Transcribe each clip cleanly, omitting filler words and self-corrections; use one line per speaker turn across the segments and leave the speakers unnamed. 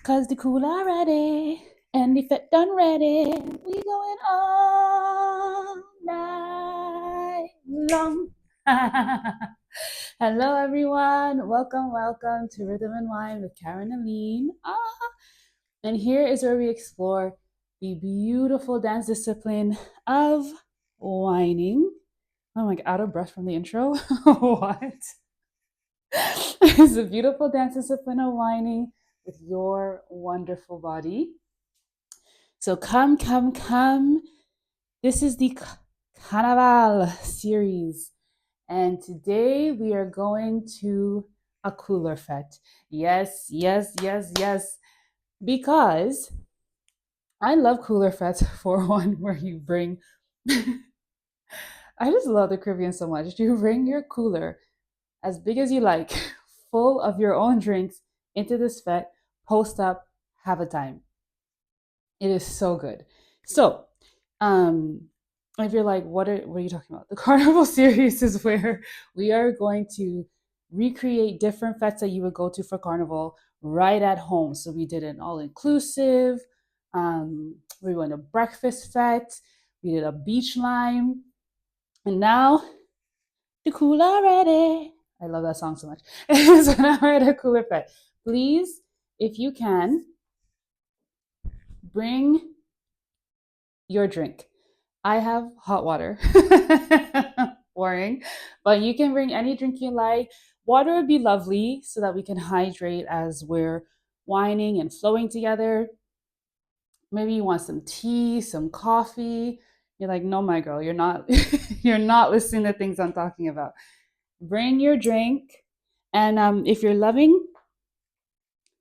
Cause the cooler ready and the fit done ready. We going all night long. Hello everyone. Welcome to Rhythm and Wine with Karin and Alleyne. And here is where we explore the beautiful dance discipline of whining. Oh my god, out of breath from the intro. What? It's a beautiful dance discipline of whining with your wonderful body. So come. This is the Carnival series. And today we are going to a Cooler Fete. Yes. Because I love Cooler Fetes for one where you bring I just love the Caribbean so much. You bring your cooler as big as you like, full of your own drinks into this fete, post up, have a time. It is so good. So, um, if you're like, what are you talking about? The Carnival series is where we are going to recreate different fetes that you would go to for Carnival right at home. So we did an all inclusive. We went a breakfast fete. We did a beach lime, and now the cooler ready. I love that song so much. So now we're at a Cooler Fete. Please, if you can, bring your drink. I have hot water. Boring. But you can bring any drink you like. Water would be lovely so that we can hydrate as we're whining and flowing together. Maybe you want some tea, some coffee. You're like, no, my girl, you're not you're not listening to things I'm talking about. Bring your drink. And if you're loving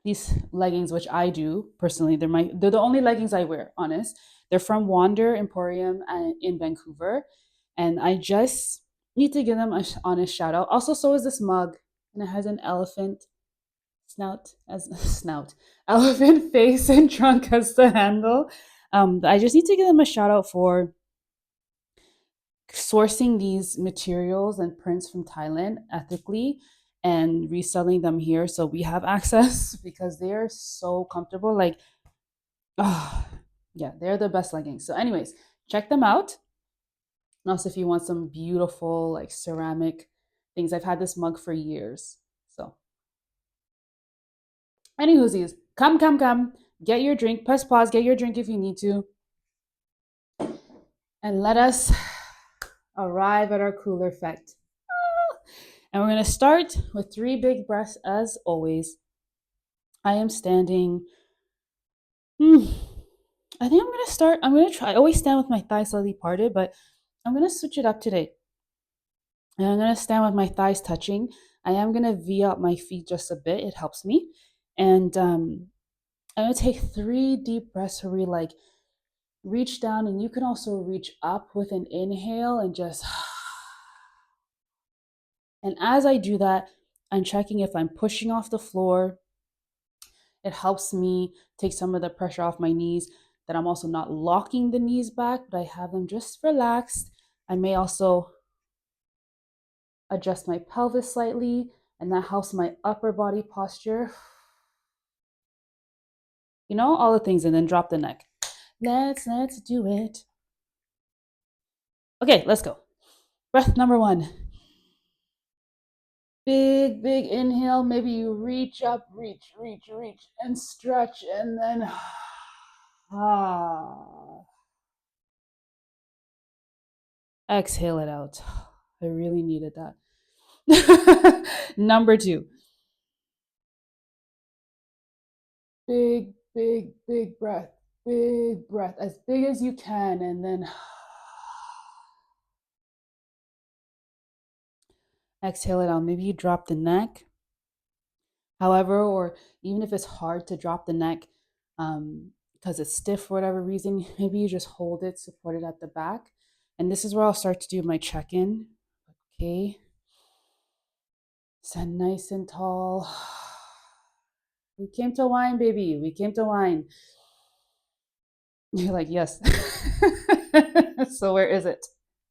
these leggings, which I do personally, they're the only leggings I wear, honest. They're from Wander Emporium in Vancouver. And I just need to give them an honest shout out. Also, so is this mug. And it has an elephant elephant face and trunk as the handle. I just need to give them a shout out for sourcing these materials and prints from Thailand ethically and reselling them here so we have access because they're so comfortable. Like, oh, yeah, they're the best leggings. So, anyways, check them out. And also, if you want some beautiful, like ceramic things, I've had this mug for years. So, any whoosies, come. Get your drink. Press pause. Get your drink if you need to. And let us arrive at our Cooler Fete. And we're going to start with 3 big breaths as always. I am standing. I think I'm going to try. I always stand with my thighs slightly parted, but I'm going to switch it up today. And I'm going to stand with my thighs touching. I am going to V up my feet just a bit. It helps me. And I'm going to take 3 deep breaths where we like reach down, and you can also reach up with an inhale and just. And as I do that, I'm checking if I'm pushing off the floor. It helps me take some of the pressure off my knees, that I'm also not locking the knees back, but I have them just relaxed. I may also adjust my pelvis slightly, and that helps my upper body posture. You know, all the things, and then drop the neck. Let's do it. Okay, let's go. Breath number 1. Big inhale. Maybe you reach up, reach, and stretch, and then exhale it out. I really needed that. Number 2. Big breath. Big breath, as big as you can, and then exhale it out. Maybe you drop the neck. However, or even if it's hard to drop the neck because it's stiff for whatever reason, maybe you just hold it, support it at the back. And this is where I'll start to do my check-in. Okay. Stand nice and tall. We came to wine, baby. We came to wine. You're like, yes. So where is it?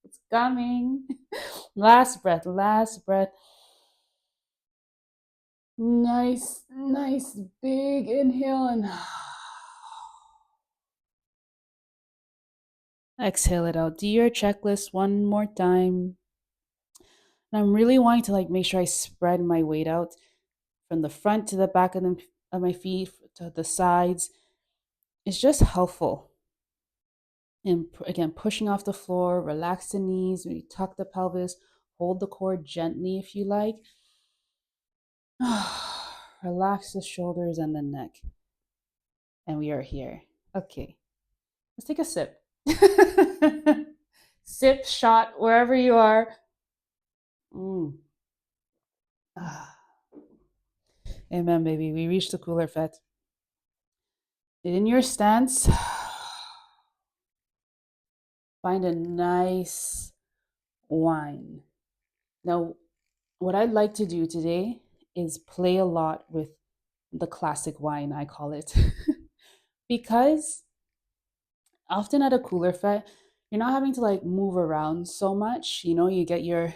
It's coming. Last breath. Nice, nice big inhale and exhale it out. Do your checklist one more time. And I'm really wanting to like make sure I spread my weight out from the front to the back of my feet to the sides. It's just helpful. And again, pushing off the floor, relax the knees, maybe tuck the pelvis, hold the core gently if you like. Relax the shoulders and the neck. And we are here. Okay, let's take a sip. Sip, shot, wherever you are. Mm. Ah. Amen, baby. We reached the Cooler Fete. In your stance, find a nice wine. Now, what I'd like to do today is play a lot with the classic wine, I call it. Because often at a Cooler Fete, you're not having to like move around so much. You know, you get your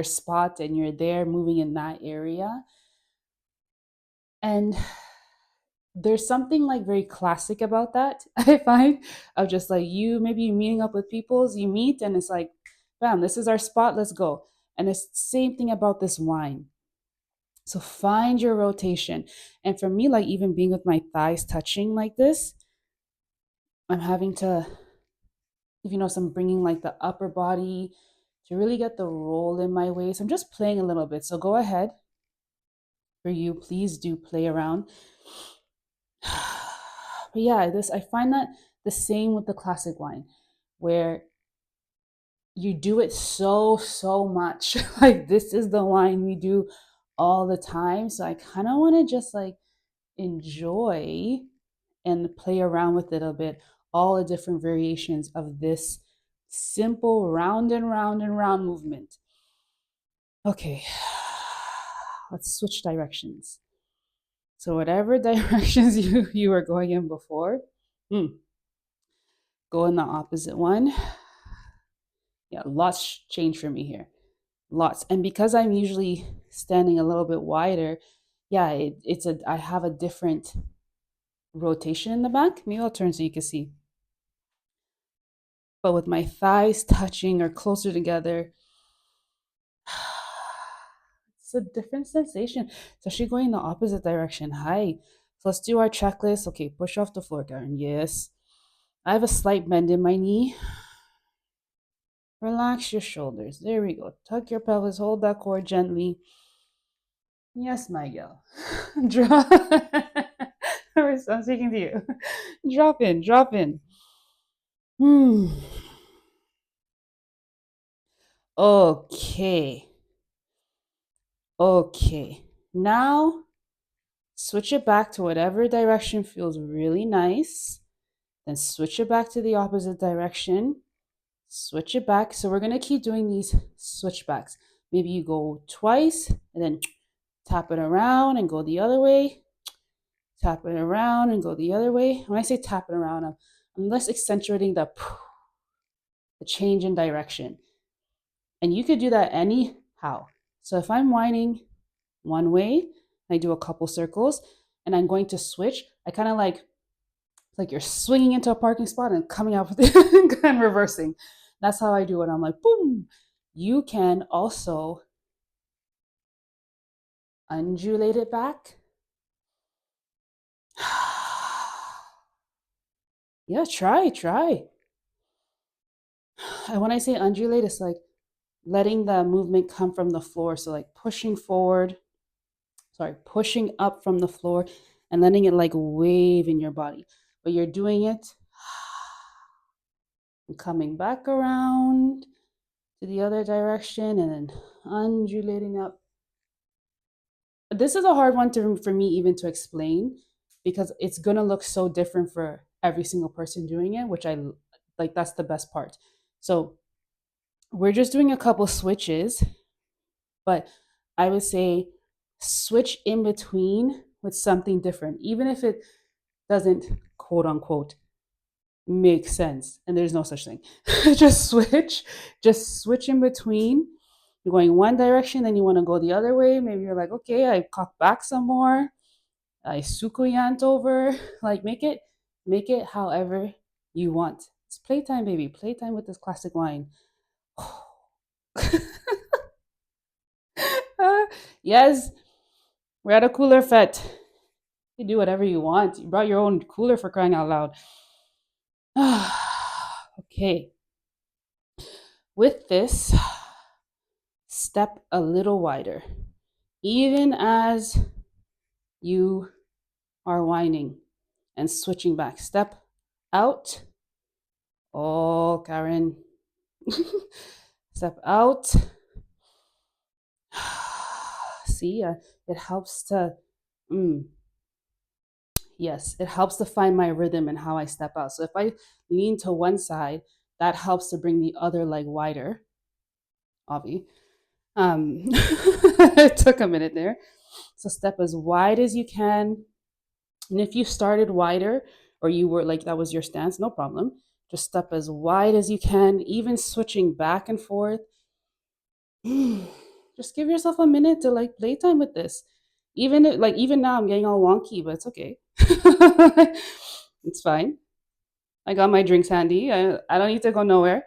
spot and you're there moving in that area. And there's something like very classic about that, I find, of just like maybe you meeting up with peoples, you meet and it's like, bam, this is our spot, let's go. And it's the same thing about this wine. So find your rotation. And for me, like even being with my thighs touching like this, I'm having to, if you notice, I'm bringing like the upper body to really get the roll in my waist. I'm just playing a little bit. So go ahead. For you, please do play around. But yeah, I find that the same with the classic wine, where you do it so much. Like this is the wine we do all the time. So I kind of want to just like enjoy and play around with it a bit, all the different variations of this simple round and round and round movement. Okay, let's switch directions. So whatever directions you were going in before, go in the opposite one. Yeah, lots change for me here. Lots. And because I'm usually standing a little bit wider, yeah, I have a different rotation in the back. Maybe I'll turn so you can see. But with my thighs touching or closer together, it's a different sensation, especially going in the opposite direction. Hi. So let's do our checklist. Okay, push off the floor, Karin. Yes. I have a slight bend in my knee. Relax your shoulders. There we go. Tuck your pelvis. Hold that core gently. Yes, my girl. Drop. I'm speaking to you. Drop in. Drop in. Okay. Okay. Now switch it back to whatever direction feels really nice. Then switch it back to the opposite direction. Switch it back. So we're going to keep doing these switchbacks. Maybe you go twice and then tap it around and go the other way. Tap it around and go the other way. When I say tap it around, I'm less accentuating the change in direction. And you could do that anyhow. So if I'm whining one way, I do a couple circles and I'm going to switch. I kind of like you're swinging into a parking spot and coming out with it and reversing. That's how I do it. I'm like, boom. You can also undulate it back. Yeah, try. And when I say undulate, it's like letting the movement come from the floor. So like pushing up from the floor and letting it like wave in your body. But you're doing it and coming back around to the other direction and then undulating up. This is a hard one for me even to explain because it's going to look so different for every single person doing it, which I like. That's the best part. So we're just doing a couple switches, but I would say switch in between with something different, even if it doesn't quote unquote make sense. And there's no such thing. Just switch in between You're going one direction, then you want to go the other way. Maybe you're like, okay, I cock back some more. I sukuyant over. Like make it however you want. It's playtime, baby. Playtime with this classic wine. Yes, we're at a cooler fete. You do whatever you want. You brought your own cooler for crying out loud. Okay. With this, step a little wider. Even as you are whining and switching back. Step out. Oh, Karin. Step out. See, it helps to, mm, yes, it helps to find my rhythm and how I step out. So if I lean to one side, that helps to bring the other leg wider. Obvi. It took a minute there. So step as wide as you can. And if you started wider or you were like that was your stance, no problem. Just step as wide as you can, even switching back and forth. Just give yourself a minute to like playtime with this. Even now I'm getting all wonky, but it's okay. It's fine. I got my drinks handy. I don't need to go nowhere.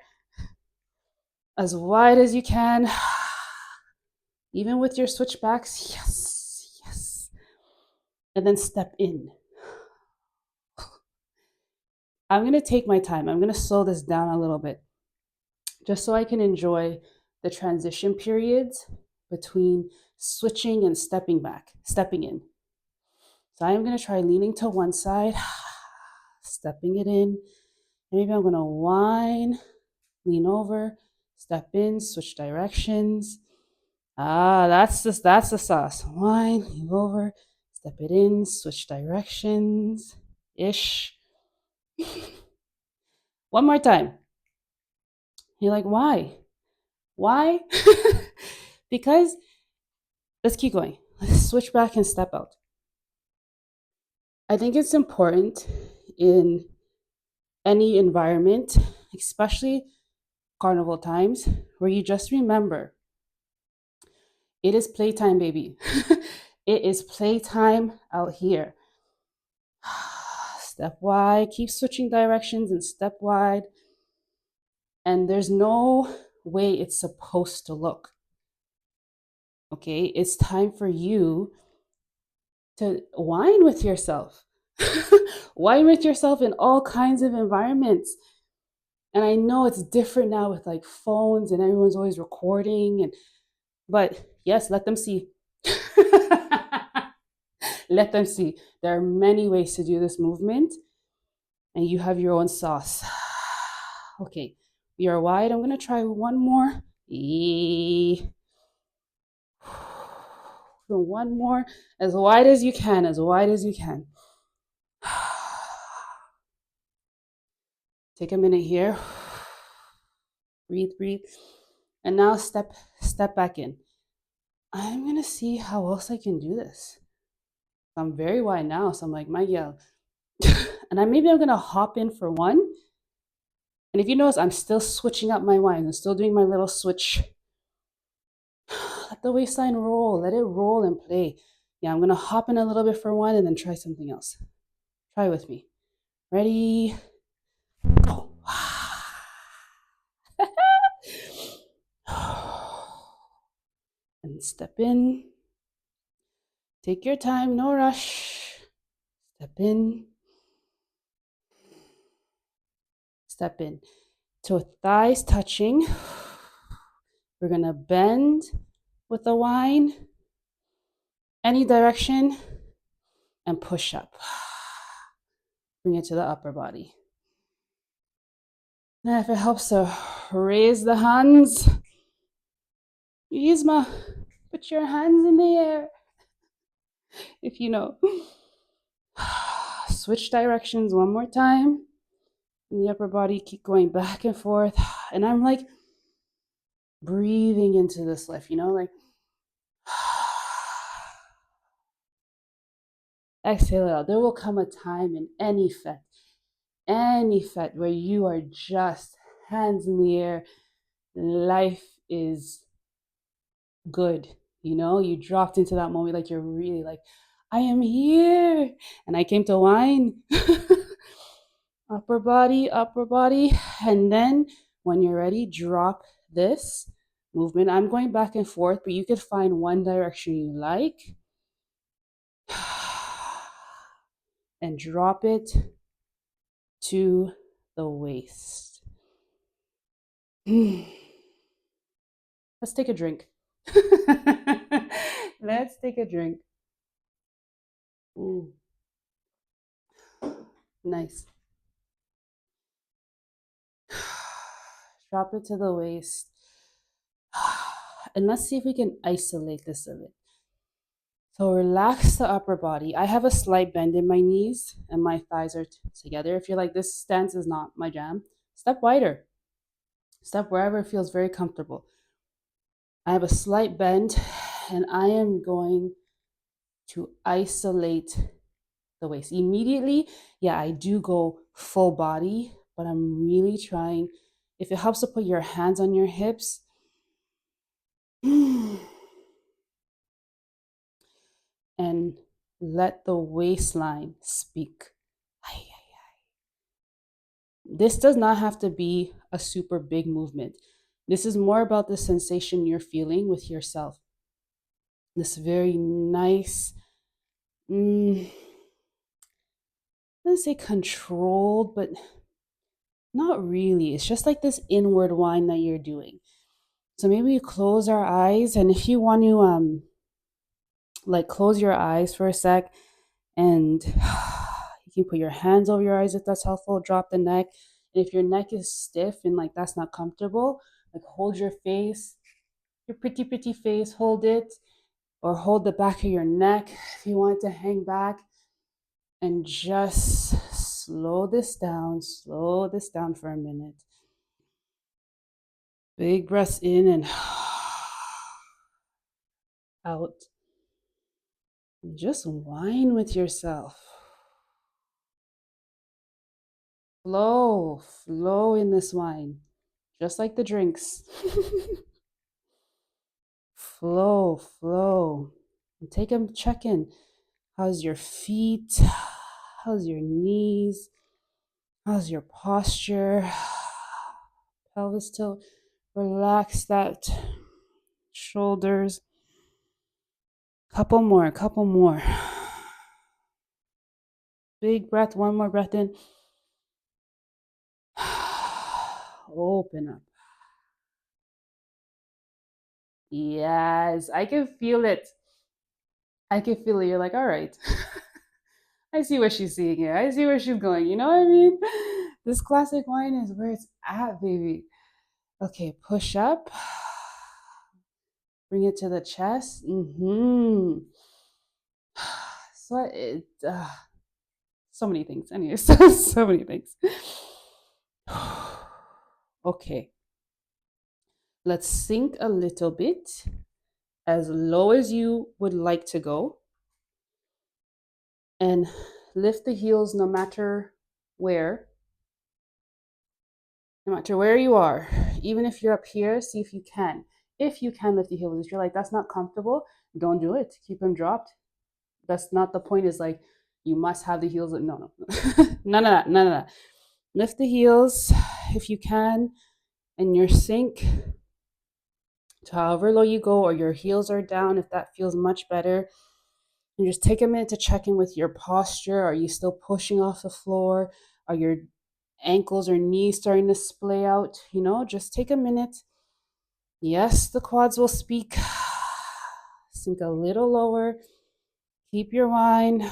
As wide as you can. Even with your switchbacks. Yes. Yes. And then step in. I'm going to take my time. I'm going to slow this down a little bit just so I can enjoy the transition periods between switching and stepping back, stepping in. So I am going to try leaning to one side, stepping it in. Maybe I'm going to whine, lean over, step in, switch directions. That's the sauce. Whine, lean over, step it in, switch directions. Ish. One more time. You're like, why? Why? Because let's keep going. Let's switch back and step out. I think it's important in any environment, especially carnival times, where you just remember it is playtime, baby. It is playtime out here. Step wide, keep switching directions and step wide. And there's no way it's supposed to look. Okay, it's time for you to whine with yourself. Whine with yourself in all kinds of environments. And I know it's different now with like phones and everyone's always recording but yes, let them see. Let them see. There are many ways to do this movement and you have your own sauce. Okay, you're wide. I'm going to try one more. One more, as wide as you can, as wide as you can. Take a minute here. Breathe, breathe. And now step back in. I'm gonna see how else I can do this. I'm very wide now, so I'm like, my girl. And I'm gonna hop in for one. And if you notice, I'm still switching up my wine. I'm still doing my little switch. Let the waistline roll. Let it roll and play. Yeah, I'm gonna hop in a little bit for one and then try something else. Try with me. Ready? Go. And step in. Take your time, no rush. Step in. Step in. So thighs touching. We're gonna bend with the wine, any direction, and push up. Bring it to the upper body. Now if it helps to raise the hands, Yizma, put your hands in the air. If you know. Switch directions one more time. In the upper body, keep going back and forth. And I'm like breathing into this lift, like exhale it out. There will come a time in any fete where you are just hands in the air. Life is good. You dropped into that moment like you're really like, I am here and I came to wine. Upper body. And then when you're ready, drop this movement. I'm going back and forth, but you could find one direction you like and drop it to the waist. Let's take a drink. Let's take a drink. Mm, nice. Drop it to the waist. And let's see if we can isolate this a bit. So relax the upper body. I have a slight bend in my knees and my thighs are together. If you're like, this stance is not my jam, step wider. Step wherever it feels very comfortable. I have a slight bend and I am going to isolate the waist. Immediately, yeah, I do go full body, but I'm really trying. If it helps to put your hands on your hips, and let the waistline speak. This does not have to be a super big movement. This is more about the sensation you're feeling with yourself. This very nice, let's say controlled, but not really. It's just like this inward whine that you're doing. So maybe you close our eyes, and if you want to like close your eyes for a sec, and you can put your hands over your eyes if that's helpful. Drop the neck. And if your neck is stiff and like that's not comfortable, like hold your face, your pretty face, hold it, or hold the back of your neck if you want it to hang back, and just slow this down. Slow this down for a minute. Big breaths in and out. Just whine with yourself. Flow in this wine, just like the drinks. Flow. And take a check in. How's your feet? How's your knees? How's your posture? Pelvis tilt. Relax that shoulders. Couple more. Big breath, one more breath in. Open up. Yes, I can feel it. I can feel it. You're like, all right. I see what she's seeing here. I see where she's going. You know what I mean? This classic wine is where it's at, baby. Okay, push up. Bring it to the chest. So so many things. Anyways, so many things. Okay. Let's sink a little bit as low as you would like to go. And lift the heels no matter where. No matter where you are. Even if you're up here, see if you can. If you can lift the heels. If you're like, that's not comfortable, don't do it. Keep them dropped. That's not the point, is like, you must have the heels. No. None of that. Lift the heels if you can, and your sink to however low you go, or your heels are down if that feels much better. And just take a minute to check in with your posture. Are you still pushing off the floor? Are your ankles or knees starting to splay out? Just take a minute. Yes, the quads will speak. Sink a little lower. Keep your wine. Breathe.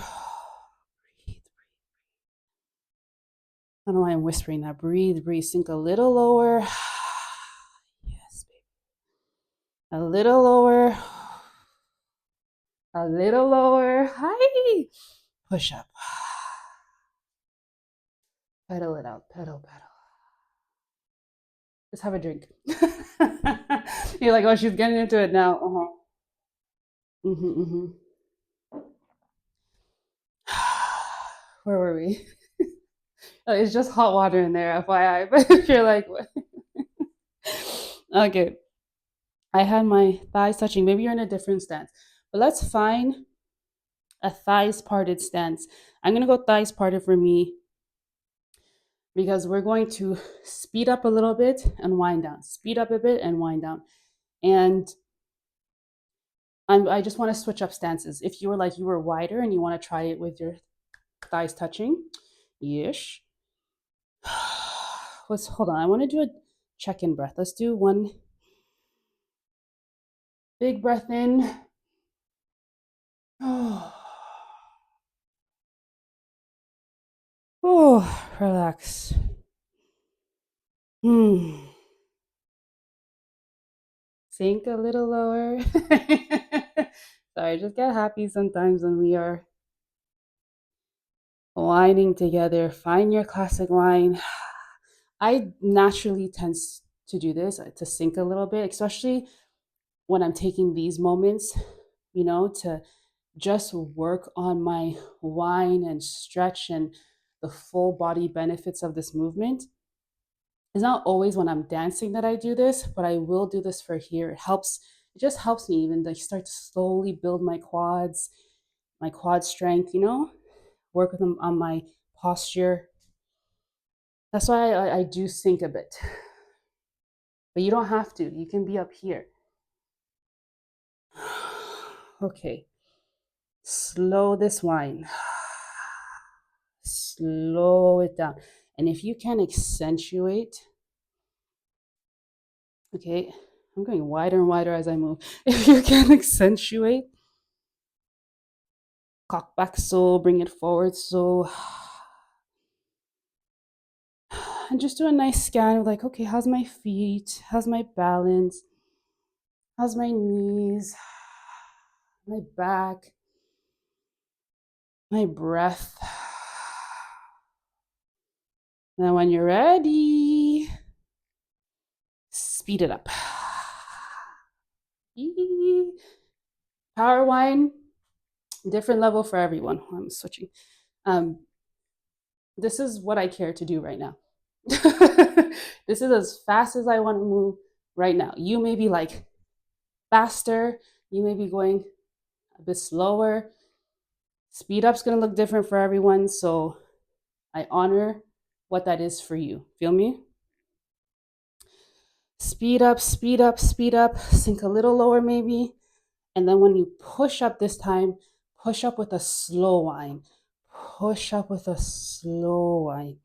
I don't know why I'm whispering that. Breathe. Sink a little lower. Yes, baby. A little lower. A little lower. Hi. Push up. Pedal it out. Pedal. Just have a drink. You're like, oh, she's getting into it now. Where were we? Oh, it's just hot water in there, FYI. But if you're like, what? Okay. I had my thighs touching. Maybe you're in a different stance, but let's find a thighs parted stance. I'm gonna go thighs parted for me because we're going to speed up a little bit and wind down, speed up a bit and wind down. And I just want to switch up stances. If you were like you were wider and you want to try it with your thighs touching, yish. Let's hold on. I want to do a check-in breath. Let's do one big breath in. Oh, relax. Sink a little lower. Sorry, just get happy sometimes when we are whining together. Find your classic wine. I naturally tend to do this, to sink a little bit, especially when I'm taking these moments, to just work on my wine and stretch and the full body benefits of this movement. It's not always when I'm dancing that I do this, but I will do this for here. It just helps me even like start to slowly build my quad strength, work with them on my posture. That's why I do sink a bit. But you don't have to. You can be up here. Okay. Slow this wine. Slow it down. And if you can accentuate, okay, I'm going wider and wider as I move. If you can accentuate, cock back so, bring it forward so. And just do a nice scan of like, okay, how's my feet? How's my balance? How's my knees? My back? My breath? And when you're ready, speed it up. Power wine, different level for everyone. I'm switching. This is what I care to do right now. This is as fast as I want to move right now. You may be like faster, you may be going a bit slower. Speed up's gonna look different for everyone, so I honor what that is for you. Feel me? Speed up, speed up, speed up, sink a little lower maybe. And then when you push up this time, push up with a slow whine. Push up with a slow whine.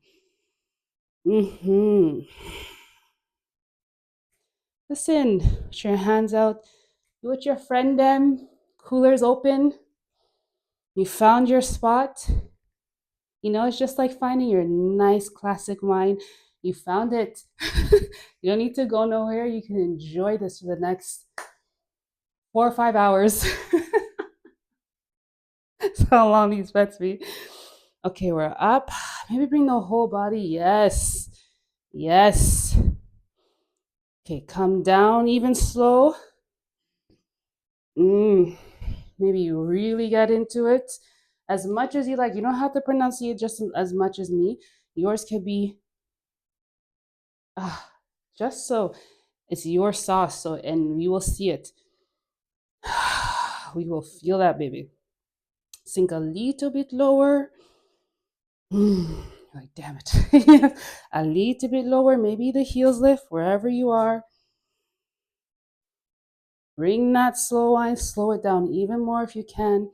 Listen, put your hands out. You with your friend them. Cooler's open. You found your spot. It's just like finding your nice classic wine. You found it. You don't need to go nowhere. You can enjoy this for the next 4 or 5 hours. That's how long these bets be. Okay, we're up. Maybe bring the whole body. Yes. Yes. Okay, come down even slow. Maybe you really get into it. As much as you like. You don't have to pronunciate just as much as me. Yours could be just so it's your sauce. So, and you will see it. We will feel that, baby. Sink a little bit lower. Like, damn it. A little bit lower. Maybe the heels lift wherever you are. Bring that slow line, slow it down even more if you can.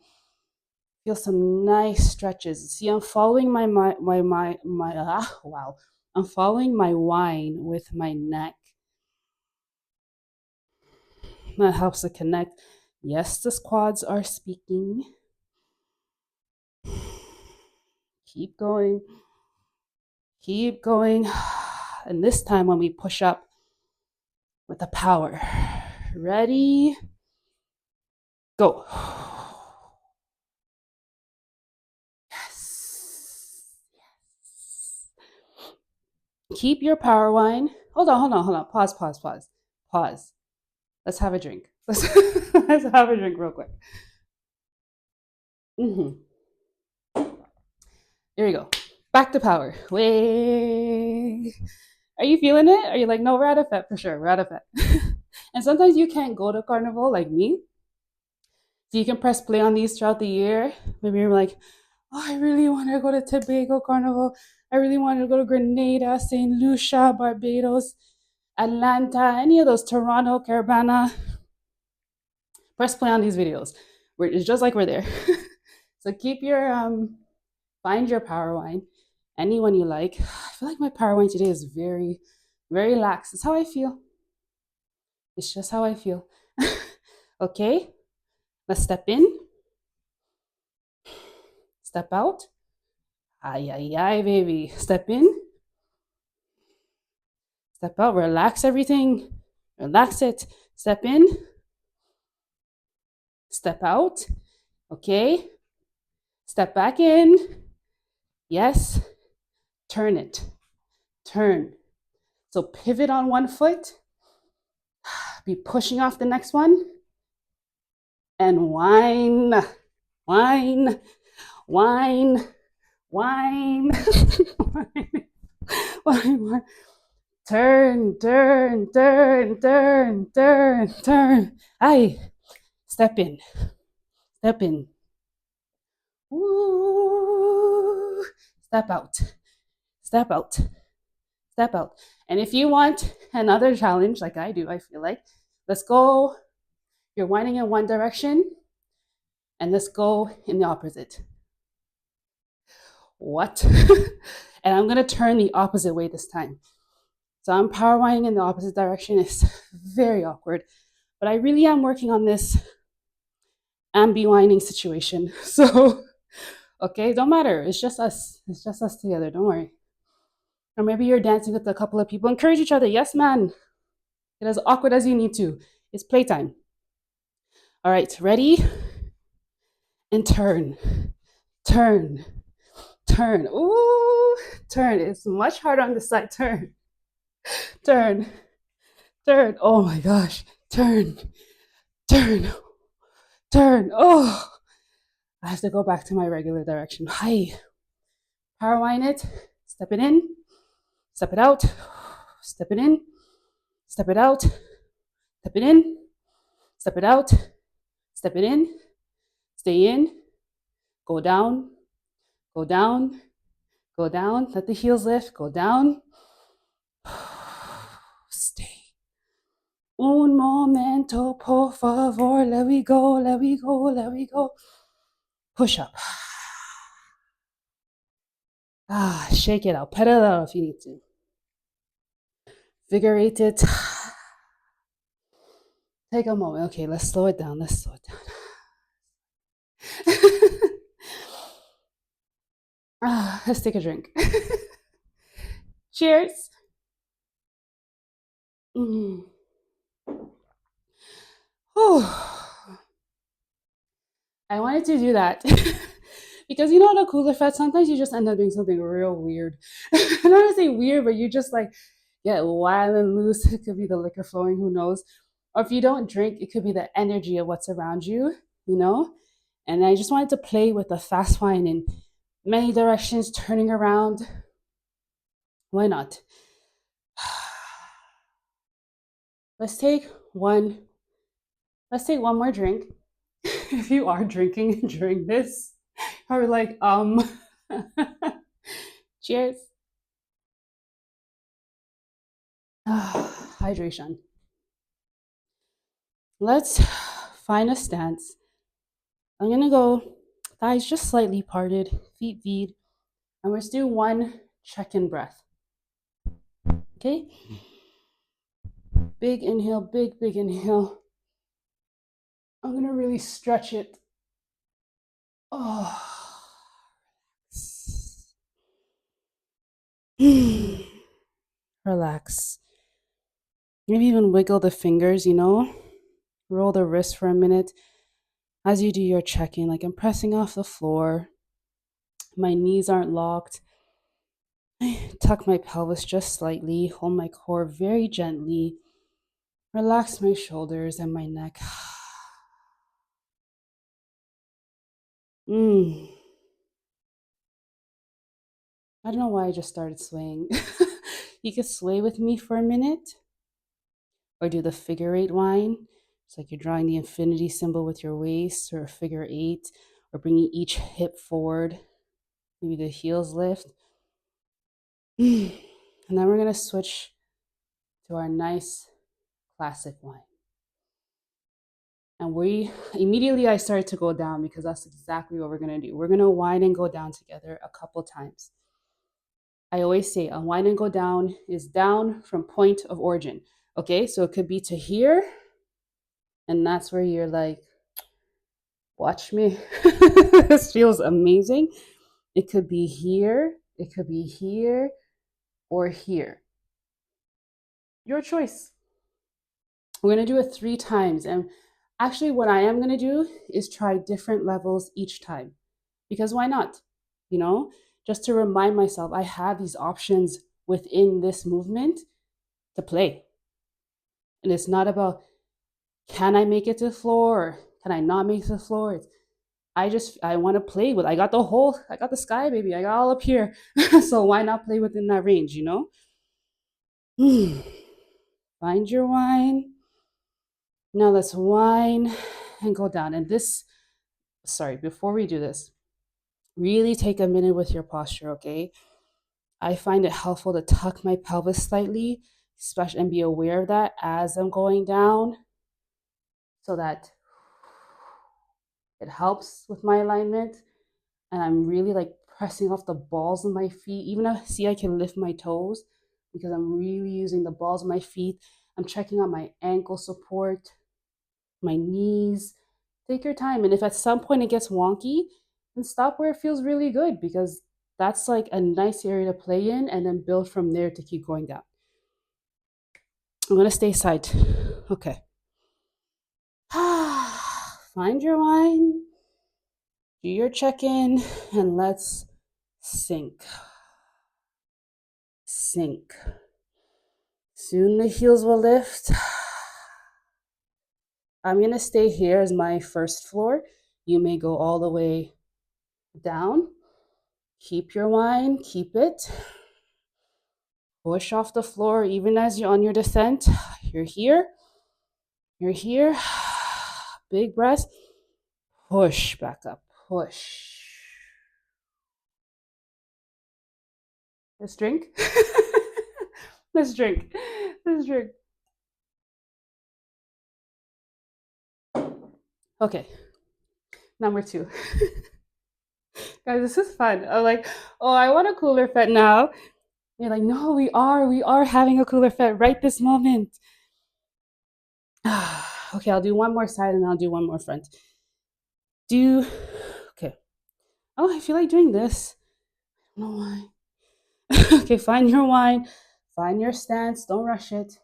Feel some nice stretches. See, I'm following wow. I'm following my wine with my neck. That helps to connect. Yes, the quads are speaking. Keep going. Keep going. And this time when we push up with the power. Ready? Go. Yes. Yes. Keep your power wine. Hold on. Pause. Let's have a drink. Let's have a drink real quick. Here we go. Back to power. Way. Are you feeling it? Are you like, no, we're out of fat for sure. We're out of fat. And sometimes you can't go to Carnival like me. So you can press play on these throughout the year. Maybe you're like, oh, I really want to go to Tobago Carnival. I really want to go to Grenada, St. Lucia, Barbados, Atlanta, any of those, Toronto, Carabana. Press play on these videos. It's just like we're there. So keep your find your power wine, anyone you like. I feel like my power wine today is very, very lax. It's how I feel. It's just how I feel. Okay, let's step in, step out. Ay, ay, ay, baby. Step in, step out, relax everything. Relax it. Step in, step out. Okay, step back in. Yes, turn it. Turn. So pivot on one foot, be pushing off the next one, and whine, whine, whine, whine, whine, whine. Turn, turn, turn, turn, turn, turn. Aye, step in, step in. Ooh, step out, step out, step out. And if you want another challenge, like I do, I feel like, let's go. You're winding in one direction, and let's go in the opposite. What? And I'm gonna turn the opposite way this time. So I'm power winding in the opposite direction. It's very awkward, but I really am working on this ambi winding situation. So, okay, don't matter. It's just us. It's just us together. Don't worry. Or maybe you're dancing with a couple of people. Encourage each other. Yes, man. Get as awkward as you need to. It's playtime. All right, ready? And turn, turn, turn. Ooh, turn. It's much harder on this side. Turn, turn, turn. Oh my gosh. Turn, turn, turn. Oh, I have to go back to my regular direction. Hi. Power line it. Step it in. Step it out. Step it in. Step it out. Step it in. Step it out. Step it in. Stay in. Go down. Go down. Go down. Let the heels lift. Go down. Stay. Un momento, por favor. Let we go. Let we go. Let we go. Push up. Shake it out. Pedal it out if you need to. Vigorate it. Take a moment. Okay, let's slow it down. Let's slow it down. Let's take a drink. Cheers. Mm. I wanted to do that because you know the Cooler Fete, sometimes you just end up doing something real weird. I don't want to say weird, but you just like get wild and loose. It could be the liquor flowing, who knows? Or if you don't drink, it could be the energy of what's around you, you know? And I just wanted to play with the fast wine in many directions, turning around. Why not? Let's take one. Let's take one more drink. If you are drinking during this, or like, cheers. Hydration. Let's find a stance. I'm gonna go thighs just slightly parted, feet feed, and we're just do one check-in breath. Okay? Big inhale, big inhale. I'm gonna really stretch it. Oh. Relax. Maybe even wiggle the fingers, you know? Roll the wrist for a minute as you do your check-in. Like I'm pressing off the floor. My knees aren't locked. I tuck my pelvis just slightly, hold my core very gently, relax my shoulders and my neck. I don't know why I just started swaying. You could sway with me for a minute. or do the figure eight whine. It's like you're drawing the infinity symbol with your waist, or a figure eight, or bringing each hip forward. Maybe the heels lift. And then we're going to switch to our nice classic whine. And I started to go down because that's exactly what we're going to do. We're going to whine and go down together a couple times. I always say a whine and go down is down from point of origin. Okay, so it could be to here, and that's where you're like, watch me. This feels amazing. It could be here, it could be here, or here. Your choice. We're going to do it 3 times. And actually, what I am going to do is try different levels each time. Because why not? You know, just to remind myself, I have these options within this movement to play. And it's not about, can I make it to the floor? Or can I not make it to the floor? I want to play with, I got the sky, baby. I got all up here. So why not play within that range, you know? Find your whine. Now let's whine and go down. And before we do this, really take a minute with your posture, okay? I find it helpful to tuck my pelvis slightly, especially, and be aware of that as I'm going down, so that it helps with my alignment. And I'm really like pressing off the balls of my feet. Even I can lift my toes because I'm really using the balls of my feet. I'm checking on my ankle support, my knees. Take your time. And if at some point it gets wonky, then stop where it feels really good, because that's like a nice area to play in, and then build from there to keep going down. I'm going to stay side. Okay. Find your whine. Do your check-in, and let's sink. Sink. Soon the heels will lift. I'm going to stay here as my first floor. You may go all the way down. Keep your whine, keep it. Push off the floor even as you're on your descent. You're here. You're here. Big breath. Push back up. Push. Let's drink. Let's drink. Let's drink. Okay. Number 2. Guys, this is fun. I'm like, oh, I want a cooler fet now. You're like, no, we are having a cooler fet right this moment. Okay, I'll do one more side and I'll do one more front. Okay. Oh, I feel like doing this. I don't know why. Okay, find your whine, find your stance. Don't rush it.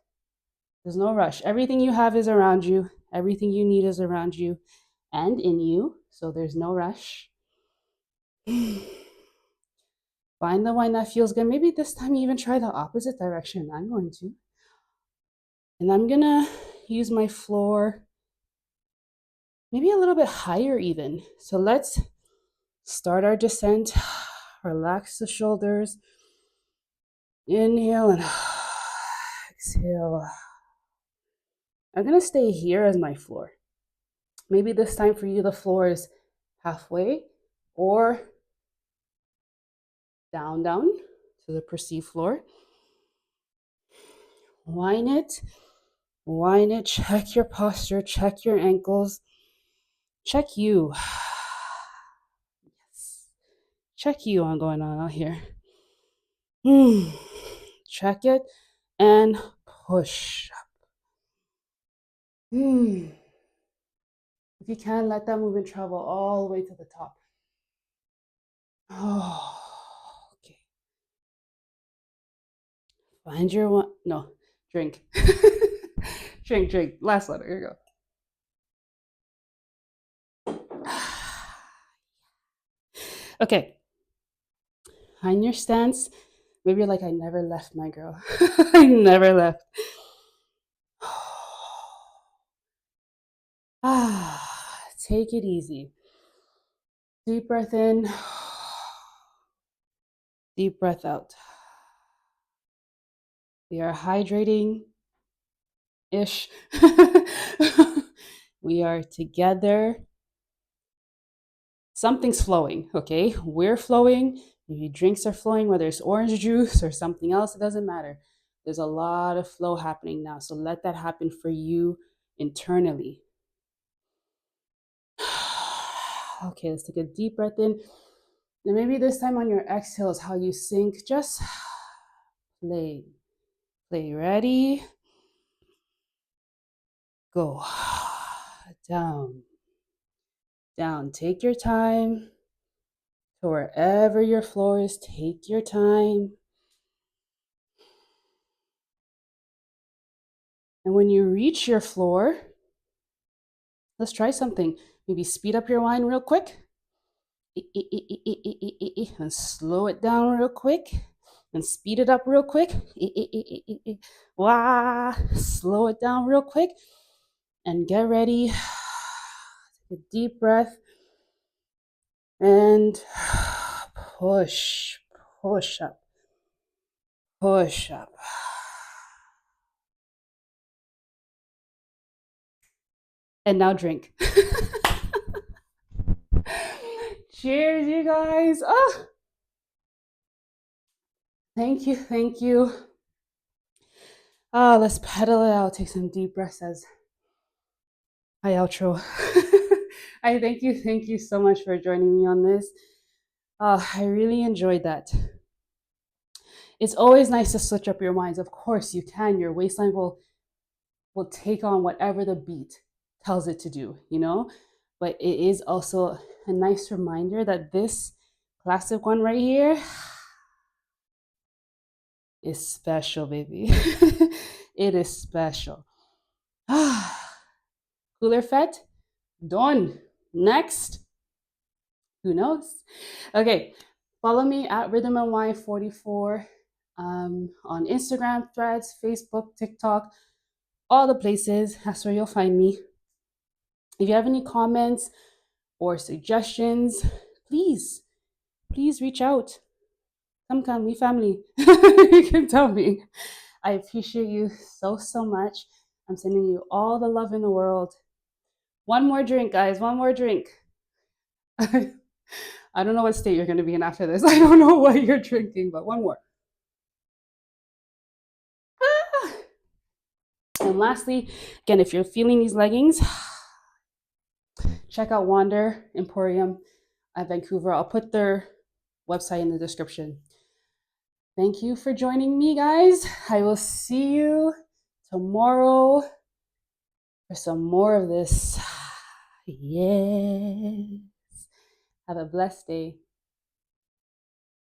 There's no rush. Everything you have is around you. Everything you need is around you and in you. So there's no rush. Find the whine that feels good. Maybe this time you even try the opposite direction. I'm going to. And I'm going to use my floor maybe a little bit higher even. So let's start our descent. Relax the shoulders. Inhale and exhale. I'm going to stay here as my floor. Maybe this time for you, the floor is halfway or down to the perceived floor. Whine it. Check your posture. Check your ankles. Check you. Yes. Check you on going on out here. Check it and push up. If you can, let that movement travel all the way to the top. Oh, okay. Find your one. No, drink. Drink. Last letter. Here you go. Okay. Find your stance. Maybe you're like, I never left, my girl. I never left. Take it easy. Deep breath in. Deep breath out. We are hydrating ish. We are together. Something's flowing, okay? We're flowing. Maybe drinks are flowing, whether it's orange juice or something else, it doesn't matter. There's a lot of flow happening now. So let that happen for you internally. Okay, let's take a deep breath in. And maybe this time on your exhale is how you sink. Just play. Play. Ready? Go. Down. Down. Take your time. To wherever your floor is, take your time. And when you reach your floor, let's try something. Maybe speed up your wine real quick. And slow it down real quick. And speed it up real quick. Wah. Slow it down real quick. And get ready. Take a deep breath. And push. Push up. Push up. And now drink. Cheers, you guys. Oh, thank you. Thank you. Let's pedal it out. Take some deep breaths as my outro. I thank you. Thank you so much for joining me on this. I really enjoyed that. It's always nice to switch up your minds. Of course, you can. Your waistline will take on whatever the beat tells it to do, you know? But it is also a nice reminder that this classic one right here is special, baby. It is special. Cooler Fete, done. Next, who knows? Okay, follow me at Rhythm and Wine 44 on Instagram, Threads, Facebook, TikTok, all the places. That's where you'll find me. If you have any comments or suggestions, please reach out. Come, we family. You can tell me. I appreciate you so much. I'm sending you all the love in the world. One more drink, guys. One more drink. I don't know what state you're going to be in after this. I don't know what you're drinking, but one more. And lastly, again, if you're feeling these leggings, check out Wander Emporium at Vancouver. I'll put their website in the description. Thank you for joining me, guys. I will see you tomorrow for some more of this. Yes. Have a blessed day.